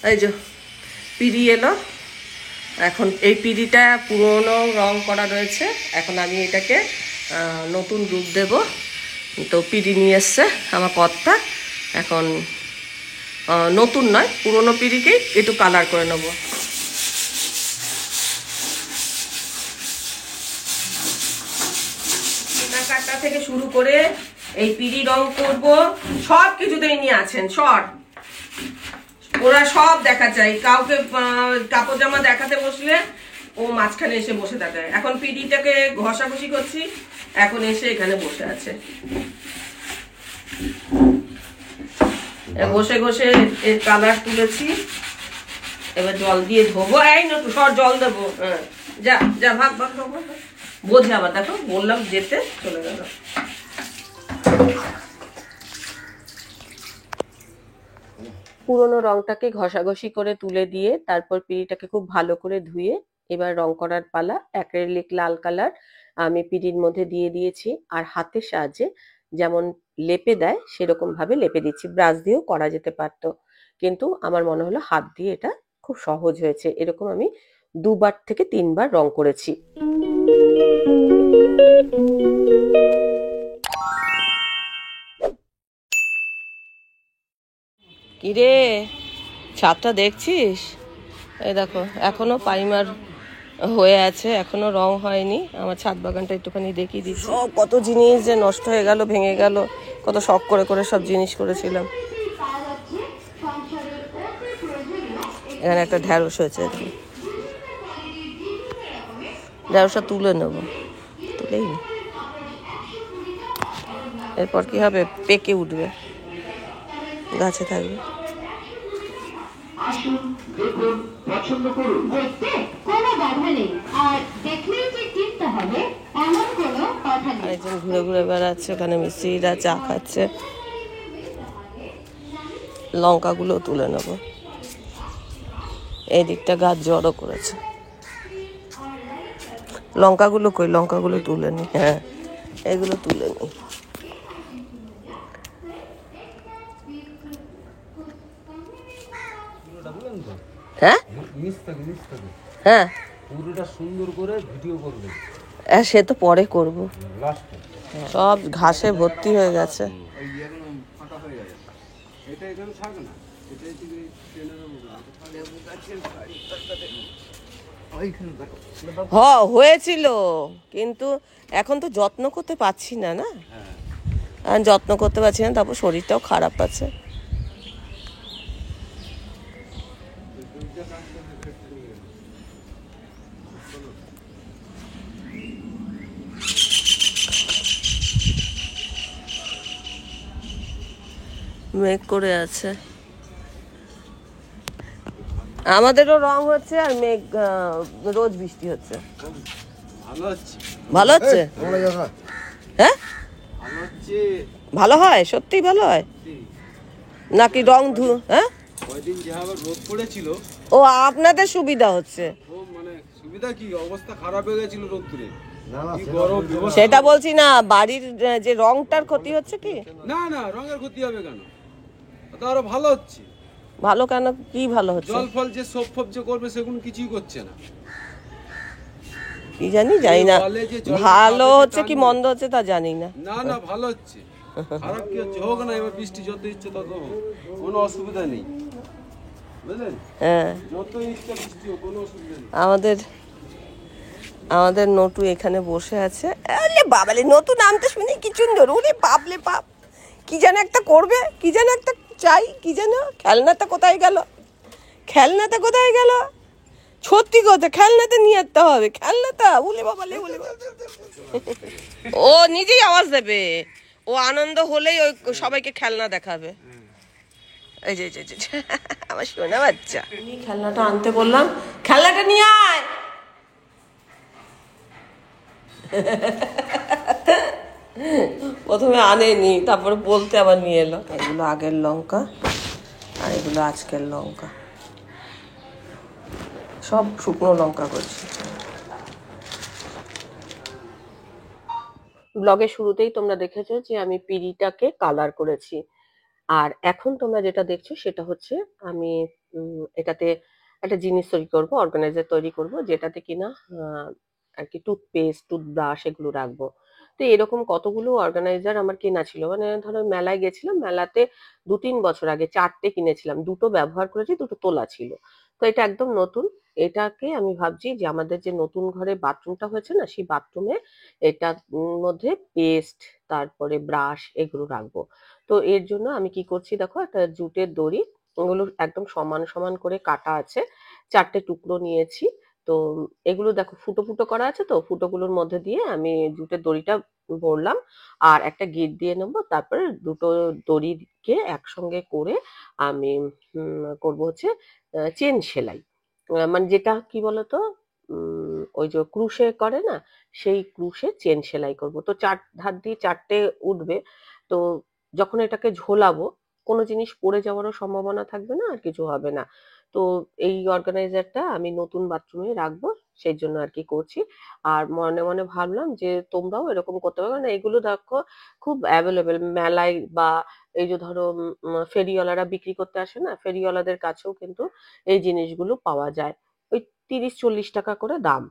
এই যে পিঁড়ি এলো। এখন এই পিঁড়িটা পুরনো রং করা রয়েছে, এখন আমি এটাকে নতুন রূপ দেব। তো পিঁড়ি নিয়ে এসছে আমার কর্তা, এখন নতুন নয় পুরনো পিঁড়িকেই একটু কালার করে নেব। কেনাকাটা থেকে শুরু করে এই পিঁড়ি রং করব, সব কিছুতেই নিয়ে আছেন শর্ট। ওরা সব দেখা চাই, কাউকে কাপড় জামা দেখাতে বসলে ও মাঝখানে এসে বসে থাকে। এখন পিঁড়িটাকে ঘষাঘষি করছি, এখন এসে এখানে বসে আছে, ঘষে ঘষে এর কালার তুলেছি। এবার জল দিয়ে ধোবো। এই না সব জল দেবো। হ্যাঁ যা যা ভাগ ভাগ ভাগ ভাগ। বোঝে আবার, দেখো বললাম যেতে চলে গেল। পুরোনো রংটাকে ঘষাঘষি করে তুলে দিয়ে তারপর পিঁড়িটাকে খুব ভালো করে ধুয়ে এবার রং করার পালা। অ্যাক্রিলিক লাল কালার আমি পিঁড়ির মধ্যে দিয়ে দিয়েছি, আর হাতের সাহায্যে যেমন লেপে দেয় সেরকম ভাবে লেপে দিচ্ছি। ব্রাশ দিয়েও করা যেতে পারতো, কিন্তু আমার মনে হলো হাত দিয়ে এটা খুব সহজ হয়েছে। এরকম আমি 2 বার থেকে 3 বার রং করেছি। কিরে, ছাদটা দেখছিস? এই দেখো এখনো প্রাইমার হয়ে আছে, এখনো রং হয়নি। আমার ছাদ বাগানটা একটুখানি দেখিয়ে দিচ্ছি। সব কত জিনিস যে নষ্ট হয়ে গেল, ভেঙে গেল, কত শখ করে করে সব জিনিস করেছিলাম। এখানে একটা ঢ্যাঁড়স হয়েছে, ঢ্যাঁড়সটা তুলে নেব, তুলেই নি। এরপর কি হবে, পেকে উঠবে, গাছে থাকবে। একজন ঘুরে ঘুরে বেড়াচ্ছে, ওখানে মিস্ত্রিরা চা খাচ্ছে। লঙ্কাগুলো তুলে নেব। এই দিকটা গাছ জড়ো করেছে। লঙ্কাগুলো কই, লঙ্কাগুলো তুলে নি। হ্যাঁ এগুলো তুলে নি। হ্যাঁ হ্যাঁ পুরোটা সুন্দর করে ভিডিও করবে। সে তো পরে করব, সব ঘাসে ভর্তি হয়ে গেছে। হয়েছিল, কিন্তু এখন তো যত্ন করতে পারছি না, না যত্ন করতে পারছি না, তারপর শরীরটাও খারাপ আছে। মেঘ করে আছে, আমাদেরও রং হচ্ছে আর মেঘ, রোজ বৃষ্টি হচ্ছে। ভালো হচ্ছে, হ্যাঁ ভালো হয়, সত্যি ভালো হয় নাকি রং হ্যাঁ ও আপনাদের সুবিধা হচ্ছে, সুবিধা কি অবস্থা খারাপ হয়ে গেছিল রোদ্দুরে। সেটা বলছি না, বাড়ির যে রংটার ক্ষতি হচ্ছে কি? না না, রঙের ক্ষতি হবে কেন, তা আরো ভালো হচ্ছে। ভালো কেন, কি ভালো হচ্ছে? জল ফল যে সব ফব যে করবে সেগুলো কিছুই করছে না, কি জানি না, ভালো হচ্ছে কি মন্দ হচ্ছে তা জানি না। না না ভালো হচ্ছে, খারাপ কি হচ্ছে হোক না, এবার বৃষ্টি যত ইচ্ছে তত হোক, কোনো অসুবিধা নেই, বুঝলেন? হ্যাঁ যত ইচ্ছে বৃষ্টি হোক, কোনো অসুবিধা নেই। আমাদের নটু এখানে বসে আছে। আরে বাবালে, নতুন নামতে শুনি কি সুন্দর, ওরে বাপলে বাপ, কি যেন একটা করবে, কি যেন একটা চাই, কি যেন খেলনাটা কোথায় গেল, খেলনাটা কোথায় গেল, সত্যি কথা খেলনাতে নিয়ে আসতে হবে, খেলনাটা উলে বাবালে উলে বাবা। ও নিজেই আওয়াজ দেবে, ও আনন্দ হলেই ওই সবাইকে খেলনা দেখাবে। এই যে আমার সোনা বাচ্চা, খেলনাটা আনতে বললাম, খেলনাটা নিয়ে আয়। প্রথমে আনেনি, তারপরে বলতে আবার নিয়ে এলো। এগুলো আগের লঙ্কা আর এগুলো আজকের লঙ্কা, সব শুকনো লঙ্কা করছি। ব্লগের শুরুতেই তোমরা দেখেছো যে আমি পিঁড়িটাকে কালার করেছি, আর এখন তোমরা যেটা দেখছো সেটা হচ্ছে আমি এটাতে একটা জিনিস তৈরি করব, অর্গানাইজার তৈরি করব, যেটাতে কিনা আর কি টুথপেস্ট, টুথব্রাশ এগুলো রাখবো। তো এরকম কতগুলো অর্গানাইজার আমার কেনা ছিল, মানে ধরো মেলায় গেছিলাম, মেলাতে 2-3 বছর আগে 4টে কিনেছিলাম, 2টো ব্যবহার করেছি, 2টো তোলা ছিল। তো এটা একদম নতুন। এটাকে আমি ভাবছি যে আমাদের যে নতুন ঘরে বাথরুমটা হয়েছে না, সেই বাথরুমে এটা মধ্যে পেস্ট, তারপরে ব্রাশ এগুলো রাখবো। তো এর জন্য আমি কি করছি দেখো, একটা জুটের দড়ি, ওগুলো একদম সমান সমান করে কাটা আছে, 4টে টুকরো নিয়েছি। তো এগুলো দেখো ফুটো ফুটো করা আছে, তো ফুটোগুলোর মধ্যে দিয়ে আমি জুটের দড়িটা ভরলাম, আর একটা গিট দিয়ে নেবো, তারপরে দুটো দড়িকে একসঙ্গে করে আমি করবো হচ্ছে চেন সেলাই। মানে যেটা কি বলতো, ওই যে ক্রুশে করে না, সেই ক্রুশে চেন সেলাই করব। তো 4 ধার দিয়ে 4টে উঠবে। তো যখন এটাকে ঝোলাবো, কোনো জিনিস পড়ে যাওয়ারও সম্ভাবনা থাকবে না, আর কিছু হবে না। তো এই অর্গানাইজারটা আমি নতুন বাথরুমে রাখবো, সেই জন্য আর কি করছি। আর মনে মনে ভাবলাম যে তোমরাও এরকম করতে পারবে না, এগুলো দেখো খুব অ্যাভেলেবেল মেলায়, বা এই যে ধরো ফেরিওয়ালারা বিক্রি করতে আসে না, ফেরিওয়ালাদের কাছেও কিন্তু এই জিনিসগুলো পাওয়া যায়। ওই 30-40 টাকা করে দাম।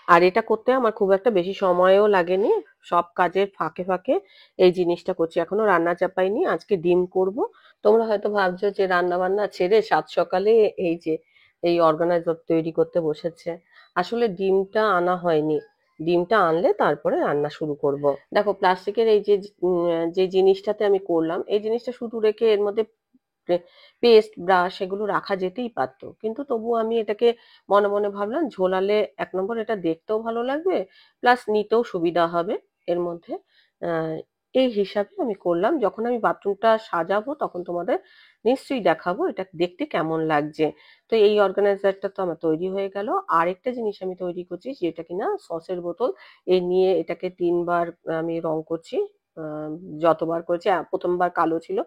আর এটা করতে আমার খুব একটা বেশি সময়ও লাগেনি, সব কাজের ফাঁকে ফাঁকে এই জিনিসটা করছি। এখনো রান্না চাপাইনি, আজকে ডিম করব। তোমরা হয়তো ভাবছো যে রান্না বান্না ছেড়ে সাত সকালে এই যে এই অর্গানাইজার তৈরি করতে বসেছে। আসলে ডিমটা আনা হয়নি, ডিমটা আনলে তারপরে রান্না শুরু করব। দেখো প্লাস্টিকের এই যে যে জিনিসটাতে আমি করলাম, এই জিনিসটা শুধু রেখে এর মধ্যে পেস্ট, ব্রাশ এগুলো রাখা যেতেই পারতো, কিন্তু তবুও আমি এটাকে মনে মনে ভাবলাম ঝোলালে 1 নম্বর এটা দেখতেও ভালো লাগবে, প্লাস নিতেও সুবিধা হবে এর মধ্যে। আহ, এই হিসাবে আমি করলাম। যখন আমি বাথরুমটা সাজাবো তখন তোমাদের নিশ্চয়ই দেখাবো এটা দেখতে কেমন লাগছে। তো এই অর্গানাইজারটা তো আমার তৈরি হয়ে গেল। আরেকটা জিনিস আমি তৈরি করছি, যেটা কিনা সসের বোতল। এই নিয়ে এটাকে 3বার আমি রং করছি। আহ, যতবার করেছি, প্রথমবার কালো ছিল,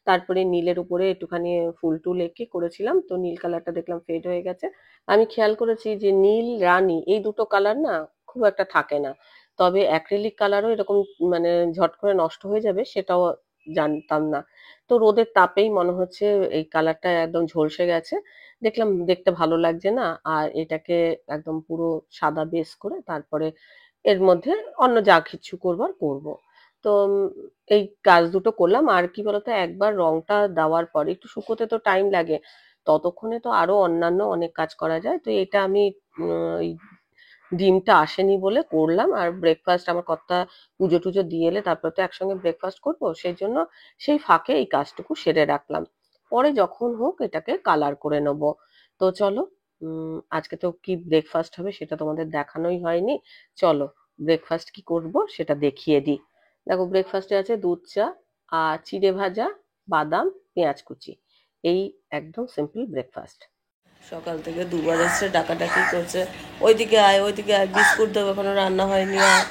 তারপরে নীলের উপরে একটুখানি ফুল টুল এঁকে করেছিলাম, তো নীল কালারটা দেখলাম ফেড হয়ে গেছে। আমি খেয়াল করেছি যে নীল, রানী এই দুটো কালার না খুব একটা থাকে না, তবে অ্যাক্রিলিক কালারও এরকম মানে ঝট করে নষ্ট হয়ে যাবে সেটাও জানতাম না। তো রোদের তাপেই মনে হচ্ছে এই কালারটা একদম ঝলসে গেছে, দেখলাম দেখতে ভালো লাগছে না। আর এটাকে একদম পুরো সাদা বেস করে তারপরে এর মধ্যে অন্য যা কিছু করবার করব। তো এই কাজ দুটো করলাম। আর কি বলতো, একবার রংটা দেওয়ার পরে একটু শুকোতে তো টাইম লাগে, ততক্ষণে তো আরো অন্যান্য অনেক কাজ করা যায়। তো এটা আমি ওই ডিমটা আসেনি বলে করলাম। আর ব্রেকফাস্ট আমার কর্তা পুজো টুজো দিয়ে এলে তারপর তো একসঙ্গে ব্রেকফাস্ট করবো, সেই জন্য সেই ফাঁকে এই কাজটুকু সেরে রাখলাম, পরে যখন হোক এটাকে কালার করে নেব। তো চলো, আজকে তো কি ব্রেকফাস্ট হবে সেটা তোমাদের দেখানোই হয়নি। চলো ব্রেকফাস্ট কি করব সেটা দেখিয়ে দিই। দেখো ব্রেকফাস্টে আছে দুধ চা, আর চিড়ে ভাজা, বাদাম, পেঁয়াজ কুচি। এই একদম সিম্পল ব্রেকফাস্ট। সকাল থেকে দুবার এসছে, ডাকাডাকি করছে, ওইদিকে আয় ওইদিকে আয়, বিস্কুট দেবো, এখনো রান্না হয়নি, আয়।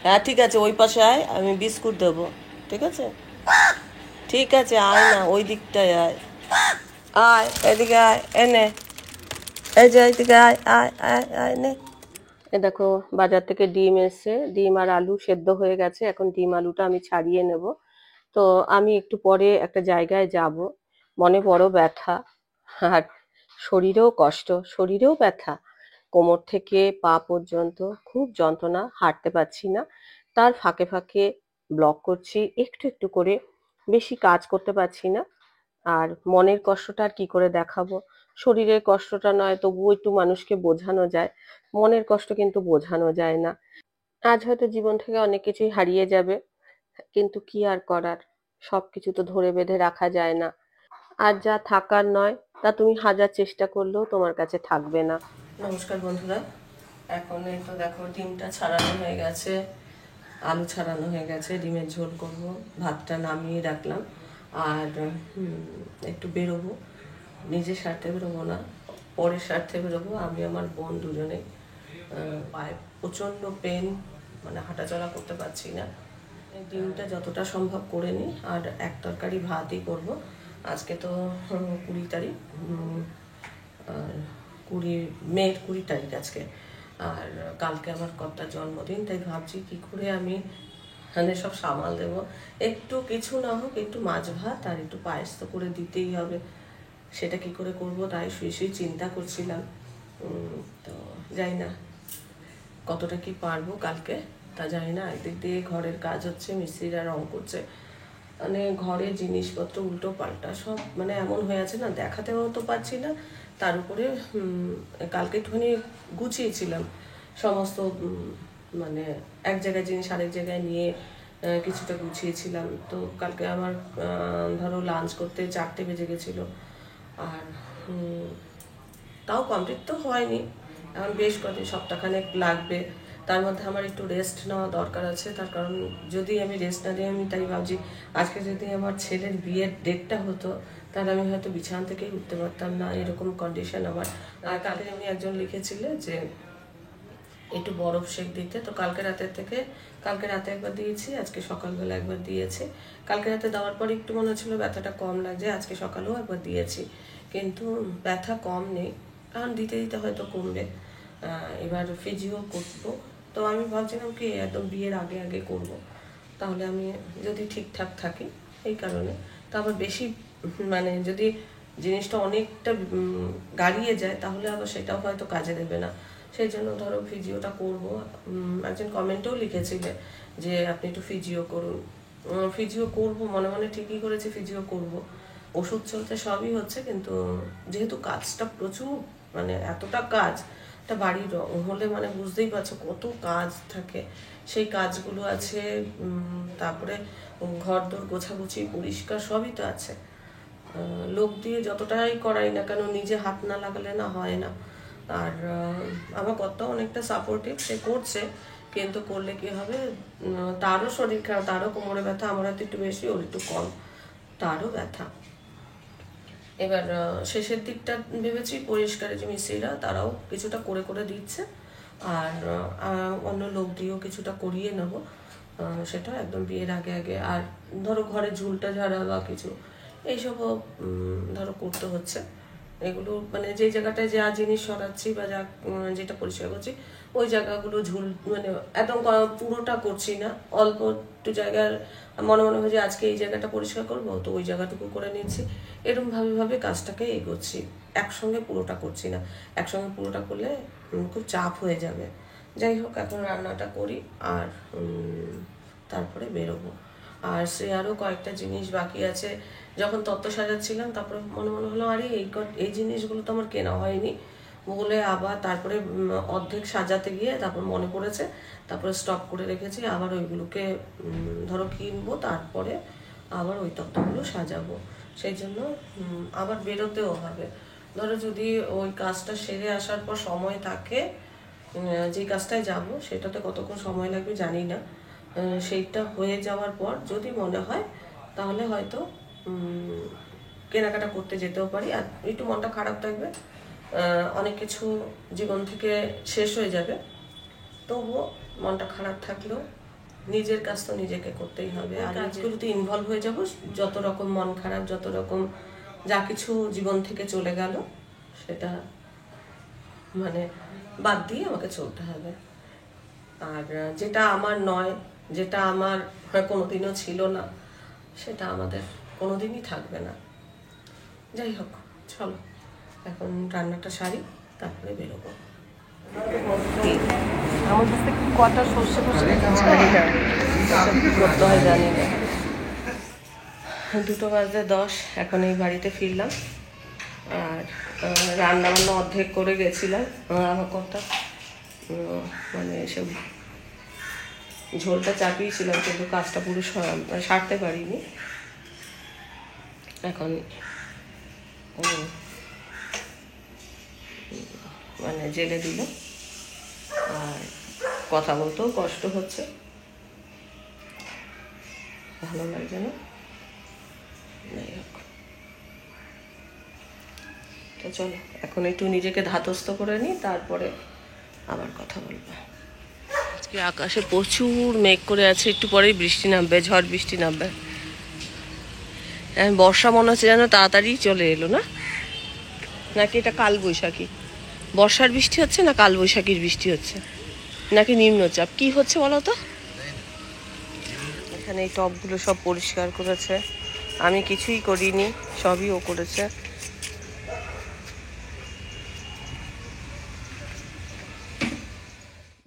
হ্যাঁ ঠিক আছে, ওই পাশে আয়, আমি বিস্কুট দেবো। ঠিক আছে, ঠিক আছে, আয় না ওই দিকটায় আয়, আয় এদিকে আয়, এনে এই যে এইদিকে আয়, আয় আয় আয় নে। এ দেখো বাজার থেকে ডিম এসছে, ডিম আর আলু সেদ্ধ হয়ে গেছে, এখন ডিম আলুটা আমি ছাড়িয়ে নেব। তো আমি একটু পরে একটা জায়গায় যাব, মনে বড় ব্যথা, আর শরীরেও কষ্ট, শরীরেও ব্যথা, কোমর থেকে পা পর্যন্ত খুব যন্ত্রণা, হাঁটতে পারছি না। তার ফাঁকে ফাঁকে ব্লগ করছি একটু একটু করে, বেশি কাজ করতে পারছি না। আর মনের কষ্টটা আর কি করে দেখাবো, শরীরের কষ্টটা নয় তবুও একটু মানুষকে বোঝানো যায়, মনের কষ্ট কিন্তু বোঝানো যায় না। আজ হয়তো জীবন থেকে অনেক কিছুই হারিয়ে যাবে, কিন্তু কি আর করার, সবকিছু তো ধরে বেঁধে রাখা যায় না। আর যা থাকার নয় তা তুমি হাজার চেষ্টা করলেও তোমার কাছে থাকবে না। নমস্কার বন্ধুরা, এখন এই তো দেখো ডিমটা ছাড়ানো হয়ে গেছে, আলু ছাড়ানো হয়ে গেছে, ডিমের ঝোল করব, ভাতটা নামিয়ে রাখলাম। আর একটু বেরোবো, নিজের স্বার্থে বেরোবো না, পরের স্বার্থে বেরোবো। আমি আমার বোন দুজনে, পায়ে প্রচণ্ড পেন, মানে হাঁটাচলা করতে পারছি না। ডিমটা যতটা সম্ভব করে নিই, আর এক তরকারি ভাতই করব। আজকে তো 20 তারিখ, আর 20 তারিখ আজকে। আর কালকে আমার কর্তার জন্মদিন, তাই ভাবছি কি করে আমি মানে সব সামাল দেবো। একটু কিছু না হোক একটু মাছ ভাত আর একটু পায়েস তো করে দিতেই হবে। সেটা কি করে করব তাই শুয়ে শুয়ে চিন্তা করছিলাম। তো জানি না কতটা কি পারবো কালকে, তা জানি না। একদিক দিয়ে ঘরের কাজ হচ্ছে, মিস্ত্রিরা রং করছে, মানে ঘরের জিনিসপত্র উল্টো পাল্টা সব মানে এমন হয়ে আছে না, দেখাতেও তো পারছি না। তার উপরে কালকে একটুখানি গুছিয়েছিলাম সমস্ত, মানে এক জায়গায় জিনিস আরেক জায়গায় নিয়ে কিছুটা গুছিয়েছিলাম। তো কালকে আমার ধরো লাঞ্চ করতে 4টে বেজে গেছিলো, আর তাও কমপ্লিট তো হয়নি, এখন বেশ কদিন সপ্তাহখানেক লাগবে। তার মধ্যে আমার একটু রেস্ট নেওয়া দরকার আছে, তার কারণ যদি আমি রেস্ট না দিই, আমি তাই ভাবছি আজকে যদি আমার ছেলের বিয়ের ডেটটা হতো তাহলে আমি হয়তো বিছানা থেকেই উঠতে পারতাম না, এরকম কন্ডিশন আমার। আর কালকে আমি একজন লিখেছিলে যে একটু বরফ শেক দিতে, তো কালকে রাতে একবার দিয়েছি, আজকে সকালবেলা একবার দিয়েছি। কালকে রাতে দেওয়ার পর একটু মনে হচ্ছিলো ব্যথাটা কম লাগছে, আজকে সকালেও একবার দিয়েছি, কিন্তু ব্যথা কম নেই। কারণ দিতে দিতে হয়তো কমবে। এবার ফিজিও করবো, তো আমি ভাবছিলাম কি একদম বিয়ের আগে আগে করব, তাহলে আমি যদি ঠিকঠাক থাকি এই কারণে। তো আবার বেশি মানে যদি জিনিসটা অনেকটা গাড়িয়ে যায় তাহলে আবার সেটাও হয়তো কাজে দেবে না, সেই জন্য ধরো ফিজিওটা করব। একজন কমেন্টেও লিখেছিলে যে আপনি একটু ফিজিও করুন। ফিজিও করব মনে মনে ঠিকই করেছি, ফিজিও করব। ওষুধ চলতে সবই হচ্ছে, কিন্তু যেহেতু কাজটা প্রচুর, মানে এতটা কাজ, একটা বাড়ির হলে মানে বুঝতেই পারছো কত কাজ থাকে, সেই কাজগুলো আছে। তারপরে ঘর দোর গোছাগুছি পরিষ্কার সবই তো আছে। লোক দিয়ে যতটাই করাই না কেন নিজে হাত না লাগালে না হয় না। আর আমার কর্তাও অনেকটা সাপোর্টিভ, সে করছে, কিন্তু করলে কি হবে, তারও শরীর খারাপ, তারও কোমরে ব্যথা, আমার হয়তো একটু বেশি, ওর একটু কম, তারও ব্যথা। এবার শেষের দিকটা ভেবেছি পরিষ্কারের যে মিস্ত্রিরা তারাও কিছুটা করে করে দিচ্ছে, আর অন্য লোক দিয়েও কিছুটা করিয়ে নেবো, সেটা একদম বিয়ের আগে আগে। আর ধরো ঘরে ঝুলটা ঝাড়া বা কিছু এইসবও ধরো করতে হচ্ছে। এগুলো মানে যে জায়গাটায় যা জিনিস সরাচ্ছি বা যা যেটা পরিষ্কার করছি ওই জায়গাগুলো ঝুল মানে একদম পুরোটা করছি না, অল্প একটু জায়গার মনে মনে হয় যে আজকে এই জায়গাটা পরিষ্কার করবো, তো ওই জায়গাটুকু করে নিচ্ছি। এরকম ভাবে কাজটাকে এগোচ্ছি, একসঙ্গে পুরোটা করছি না। একসঙ্গে পুরোটা করলে খুব চাপ হয়ে যাবে। যাই হোক, এখন রান্নাটা করি আর তারপরে বেরোবো। আর সে আরও কয়েকটা জিনিস বাকি আছে। যখন তত্ত্ব সাজাচ্ছিলাম তারপরে মনে হলো আরে এই জিনিসগুলো তো আমার কেনা হয়নি বলে, আবার তারপরে অর্ধেক সাজাতে গিয়ে তারপর মনে পড়েছে, তারপরে স্টক করে রেখেছি। আবার ওইগুলোকে ধরো কিনবো, তারপরে আবার ওই তত্ত্বগুলো সাজাবো। সেই জন্য আবার বেরোতেও হবে। ধরো যদি ওই কাজটা সেরে আসার পর সময় থাকে, যে কাজটায় যাব সেটাতে কতক্ষণ সময় লাগবে জানি না, সেইটা হয়ে যাওয়ার পর যদি মনে হয় তাহলে হয়তো কেনাকাটা করতে যেতেও পারি। আর একটু মনটা খারাপ থাকবে, অনেক কিছু জীবন থেকে শেষ হয়ে যাবে, তবুও মনটা খারাপ থাকলেও নিজের কাজ তো নিজেকে করতেই হবে। আর কাজগুলোতে ইনভলভ হয়ে যাব, যত রকম মন খারাপ, যত রকম যা কিছু জীবন থেকে চলে গেল সেটা মানে বাদ দিয়ে আমাকে চলতে হবে। আর যেটা আমার নয়, যেটা আমার কোনোদিনও ছিল না, সেটা আমাদের কোনোদিনই থাকবে না। যাই হোক, চলো এখন রান্নাটা সারি, তারপরে বেরোবো। আমার কাছ থেকে কটা সর্ষে করতে হয় জানি না। 2:10 এখন এই বাড়িতে ফিরলাম, আর রান্নাবান্না অর্ধেক করে গেছিলাম। আমার কথা মানে এসব ঝোলটা চাপিয়েছিলাম, কিন্তু কাজটা পুরো সারতে পারিনি। এখন মানে জেলে দিল, আর কথা বলতেও কষ্ট হচ্ছে, ভালো লাগছে না। যাই হোক, তো চলো এখন একটু নিজেকে ধাতস্থ করে নিই, তারপরে আবার কথা বলবো। আজকে আকাশে প্রচুর মেঘ করে আছে, একটু পরেই বৃষ্টি নামবে, ঝড় বৃষ্টি নামবে। বর্ষা মনে হচ্ছে যেন তাড়াতাড়ি চলে এলো, না নাকি এটা কাল বৈশাখী? বর্ষার বৃষ্টি হচ্ছে না কাল বৈশাখীর বৃষ্টি হচ্ছে, নাকি নিম্নচাপ কি হচ্ছে বলো তো? এখানে এই টবগুলো সব পরিষ্কার করেছে, আমি কিছুই করিনি, সবই ও করেছে।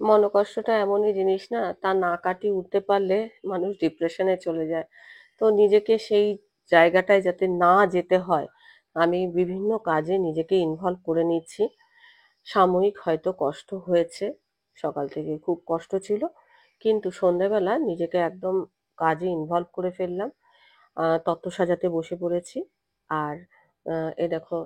মনোকষ্টটা এমনই জিনিস না, তা না কাটিয়ে উঠতে পারলে মানুষ ডিপ্রেশনে চলে যায়। তো নিজেকে সেই জায়গাটায় যাতে না যেতে হয়, আমি বিভিন্ন কাজে নিজেকে ইনভলভ করে নিচ্ছি। সাময়িক হয়তো কষ্ট হয়েছে, সকাল থেকে খুব কষ্ট ছিল, কিন্তু সন্ধেবেলা নিজেকে একদম কাজে ইনভলভ করে ফেললাম। তত্ত্ব সাজাতে বসে পড়েছি। আর এই দেখো,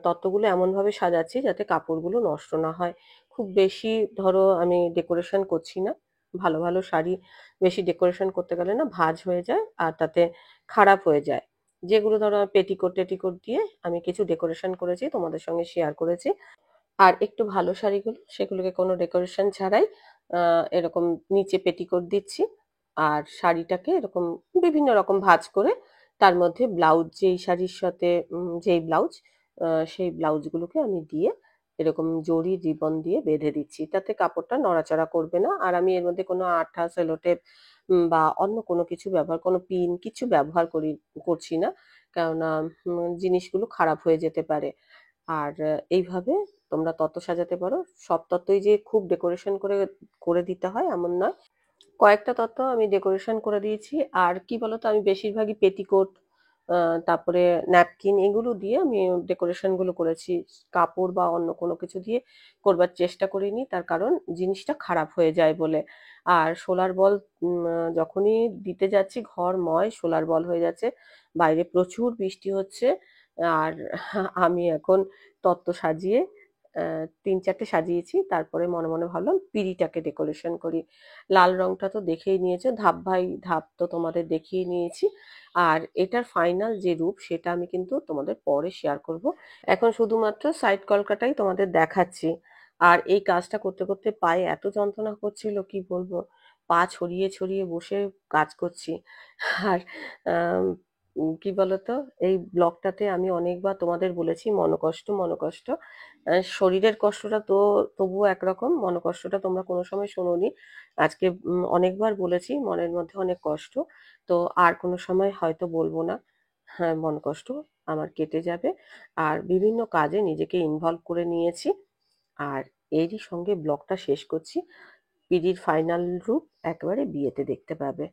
তত্ত্বগুলো এমনভাবে সাজাচ্ছি যাতে কাপড়গুলো নষ্ট না হয়। খুব বেশি ধরো আমি ডেকোরেশন করছি না। ভালো ভালো শাড়ি বেশি ডেকোরেশন করতে গেলে না ভাঁজ হয়ে যায় আর তাতে খারাপ হয়ে যায়। যেগুলো ধরো পেটিকোট টেটিকোট দিয়ে আমি কিছু ডেকোরেশন করেছি, তোমাদের সঙ্গে শেয়ার করেছি। আর একটু ভালো শাড়িগুলো সেগুলোকে কোনো ডেকোরেশন ছাড়াই এরকম নিচে পেটিকোট দিচ্ছি। আর শাড়িটাকে এরকম বিভিন্ন রকম ভাঁজ করে তার মধ্যে ব্লাউজ, যেই শাড়ির সাথে যেই ব্লাউজ, সেই ব্লাউজগুলোকে আমি দিয়ে এরকম জড়ি রিবন দিয়ে বেঁধে দিচ্ছি, তাতে কাপড়টা নড়াচড়া করবে না। আর আমি এর মধ্যে কোনো আঠা, সেলোটেপ বা অন্য কোনো কিছু ব্যবহার, কোনো পিন কিছু ব্যবহার করছি না, কেননা জিনিসগুলো খারাপ হয়ে যেতে পারে। আর এইভাবে তোমরা তত্ত্ব সাজাতে পারো। সব তত্ত্বই যে খুব ডেকোরেশন করে করে দিতে হয় এমন নয়। কয়েকটা তত্ত্ব আমি ডেকোরেশন করে দিয়েছি। আর কি বলতো, আমি বেশিরভাগই পেটিকোট, তারপরে ন্যাপকিন, এগুলো দিয়ে আমি ডেকোরেশন গুলো করেছি। কাপড় বা অন্য কোনো কিছু দিয়ে করবার চেষ্টা করিনি, তার কারণ জিনিসটা খারাপ হয়ে যায় বলে। আর সোলার বল যখনই দিতে যাচ্ছি ঘরময় সোলার বল হয়ে যাচ্ছে। বাইরে প্রচুর বৃষ্টি হচ্ছে। আর আমি এখন তত্ত্ব সাজিয়ে ৩-৪টে সাজিয়েছি, তারপরে মনে মনে ভাবলাম পিঁড়িটাকে ডেকোরেশন করি। লাল রংটা তো দেখেই নিয়েছো, ধাপ বাই ধাপ তো তোমাদের দেখিয়ে নিয়েছি। আর এটার ফাইনাল যে রূপ সেটা আমি কিন্তু তোমাদের পরে শেয়ার করব। এখন শুধুমাত্র সাইড কলকাটাই তোমাদের দেখাচ্ছি। আর এই কাজটা করতে করতে পায়ে এত যন্ত্রণা করছিল কি বলবো, পা ছড়িয়ে ছড়িয়ে বসে কাজ করছি। আর আম, কি বলতো, এই ব্লগটাতে আমি অনেকবার তোমাদের বলেছি মনোকষ্ট মনোকষ্ট। শরীরের কষ্টটা তো তবুও একরকম, মনোকষ্টটা তোমরা কোনো সময় শোনোনি। আজকে অনেকবার বলেছি মনের মধ্যে অনেক কষ্ট। তো আর কোনো সময় হয়তো বলবো না। হ্যাঁ, মন কষ্ট আমার কেটে যাবে। আর বিভিন্ন কাজে নিজেকে ইনভলভ করে নিয়েছি। আর এরই সঙ্গে ব্লগটা শেষ করছি। পিডির ফাইনাল রূপ একেবারে বিয়েতে দেখতে পাবে।